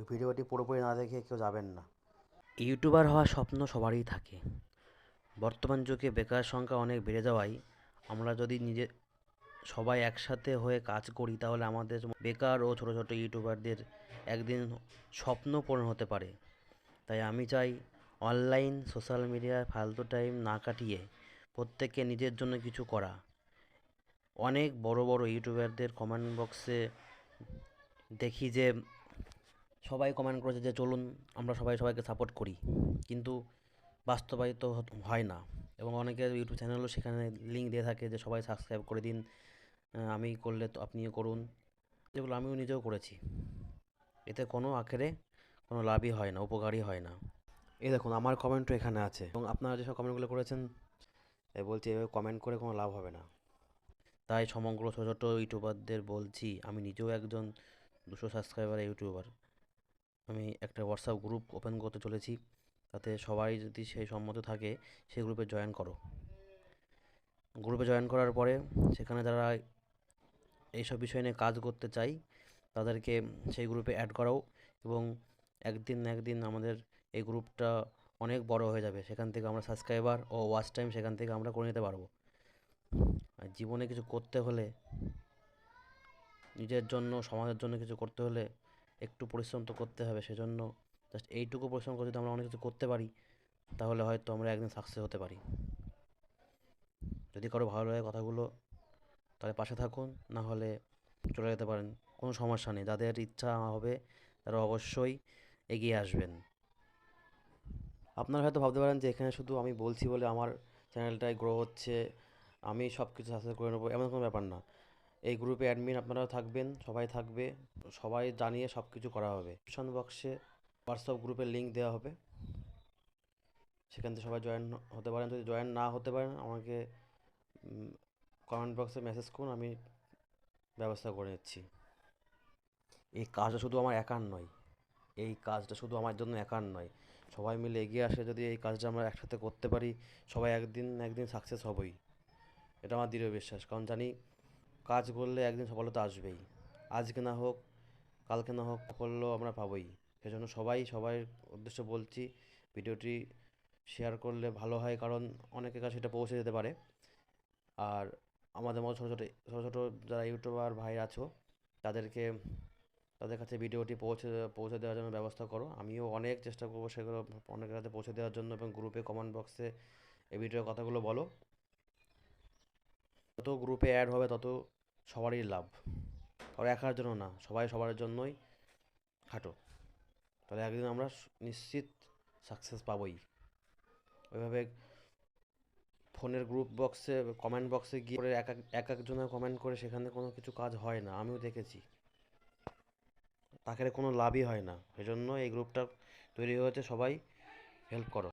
ভিডিওটি পুরোপুরি না দেখে কেউ যাবেন না। ইউটিউবার হওয়ার স্বপ্ন সবারই থাকে। বর্তমান যুগে বেকার সংখ্যা অনেক বেড়ে যাওয়ায় আমরা যদি সবাই একসাথে হয়ে কাজ করি তাহলে আমাদের বেকার ও ছোটো ছোটো ইউটিউবারদের একদিন স্বপ্ন পূরণ হতে পারে। তাই আমি চাই অনলাইন সোশ্যাল মিডিয়ায় ফালতু টাইম না কাটিয়ে প্রত্যেককে নিজের জন্য কিছু করা। অনেক বড় বড় ইউটিউবারদের কমেন্ট বক্সে দেখি যে সবাই কমেন্ট করেছে যে চলুন আমরা সবাই সবাইকে সাপোর্ট করি, কিন্তু বাস্তবায়িত হয় না। এবং অনেকের ইউটিউব চ্যানেলও সেখানে লিঙ্ক দিয়ে থাকে যে সবাই সাবস্ক্রাইব করে দিন, আমি করলে তো আপনিও করুন, যেগুলো আমিও নিজেও করেছি। এতে কোনো আখেরে কোনো লাভই হয় না, উপকারই হয় না। এই দেখুন আমার কমেন্টও এখানে আছে, এবং আপনারা যেসব কমেন্টগুলো করেছেন বলছি এভাবে কমেন্ট করে কোনো লাভ হবে না। তাই সমগ্র ছোটো ছোটো ইউটিউবারদের বলছি, আমি নিজেও একজন 200 সাবস্ক্রাইবার ইউটিউবার। আমি একটা হোয়াটসঅ্যাপ গ্রুপ ওপেন করতে চলেছি, তাতে সবাই যদি সেই সম্মত থাকে সেই গ্রুপে জয়েন করো। গ্রুপে জয়েন করার পরে সেখানে যারা এইসব বিষয় নিয়ে কাজ করতে চাই তাদেরকে সেই গ্রুপে অ্যাড করাও, এবং একদিন না একদিন আমাদের এই গ্রুপটা অনেক বড় হয়ে যাবে। সেখান থেকে আমরা সাবস্ক্রাইবার ও ওয়াচ টাইম সেখান থেকে আমরা করে নিতে পারবো। আর জীবনে কিছু করতে হলে, নিজের জন্য সমাজের জন্য কিছু করতে হলে একটু পরিশ্রম তো করতে হবে। সেজন্য জাস্ট এইটুকু পরিশ্রম করে যদি আমরা অনেক কিছু করতে পারি তাহলে হয়তো আমরা একদিন সাকসেস হতে পারি। যদি কারো ভালো লাগে কথাগুলো তাহলে পাশে থাকুন, না হলে চলে যেতে পারেন, কোনো সমস্যা নেই। যাদের ইচ্ছা হবে তারা অবশ্যই এগিয়ে আসবেন। আপনারা হয়তো ভাবতে পারেন যে এখানে শুধু আমি বলছি বলে আমার চ্যানেলটাই গ্রো হচ্ছে, আমি সব কিছু সাকসেস করে নেবো, এমন কোনো ব্যাপার না। এই গ্রুপে অ্যাডমিন আপনারাও থাকবেন, সবাই থাকবে, সবাই জানিয়ে সব কিছু করা হবে। ডিসক্রিপশন বক্সে হোয়াটসঅ্যাপ গ্রুপের লিঙ্ক দেওয়া হবে, সেখান থেকে সবাই জয়েন হতে পারেন। যদি জয়েন না হতে পারেন আমাকে কমেন্ট বক্সে মেসেজ করুন, আমি ব্যবস্থা করে নিচ্ছি। এই কাজটা শুধু আমার একার নয়, এই কাজটা শুধু আমার জন্য একার নয়, সবাই মিলে এগিয়ে আসে যদি এই কাজটা আমরা একসাথে করতে পারি, সবাই একদিন না একদিন সাকসেস হবই। এটা আমার দৃঢ় বিশ্বাস, কারণ জানি কাজ করলে একদিন সফলতা আসবেই। আজকে না হোক, কালকে না হোক, সাফল্য আমরা পাবোই। সেজন্য সবাই সবার উদ্দেশ্যে বলছি, ভিডিওটি শেয়ার করলে ভালো হয়, কারণ অনেকের কাছে সেটা পৌঁছে যেতে পারে। আর আমাদের মতো ছোটো ছোটো ছোটো ছোটো যারা ইউটিউবার ভাই আছো তাদেরকে, তাদের কাছে ভিডিওটি পৌঁছে পৌঁছে দেওয়ার জন্য ব্যবস্থা করো। আমিও অনেক চেষ্টা করবো সেগুলো অনেকের কাছে পৌঁছে দেওয়ার জন্য, এবং গ্রুপে কমেন্ট বক্সে এই ভিডিওর কথাগুলো বলো। যত গ্রুপে অ্যাড হবে তত সবারই লাভ, আর একার জন্য না, সবাই সবার জন্যই খাটো। তাহলে একদিন আমরা নিশ্চিত সাকসেস পাবোই। ওইভাবে ফোনের গ্রুপ বক্সে কমেন্ট বক্সে গিয়ে করে এক একজনের কমেন্ট করে সেখানে কোনো কিছু কাজ হয় না, আমিও দেখেছি। তাকে কোনো লাভই হয় না। সেজন্য এই গ্রুপটা তৈরি হয়েছে, সবাই হেল্প করো।